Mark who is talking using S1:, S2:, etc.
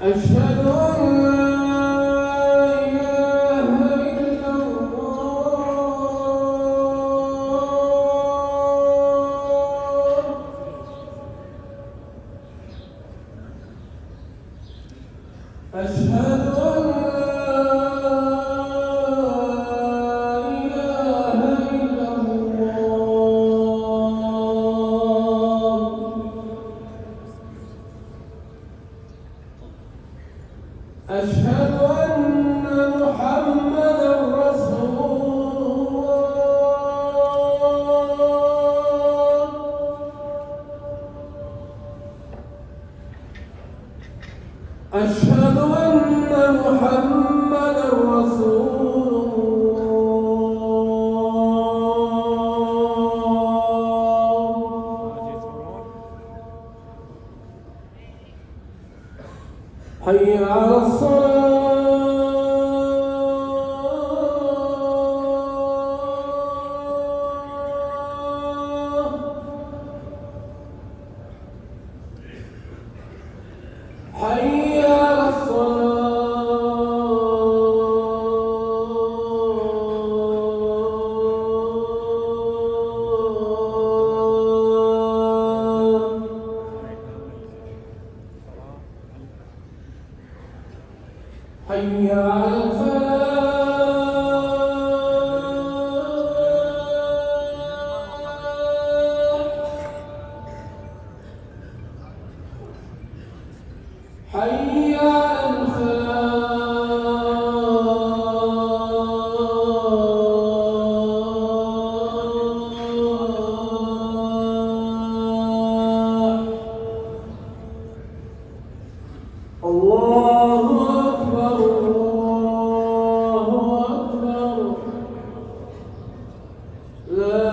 S1: أشهد أن لا إله إلا الله أشهد أن لا إله إلا الله أشهد أن محمدًا رسول الله أشهد أن محمدًا رسول الله حي على الصلاة حي على حي على الفلاح حي على الفلاح الله أكبر الله أكبر لا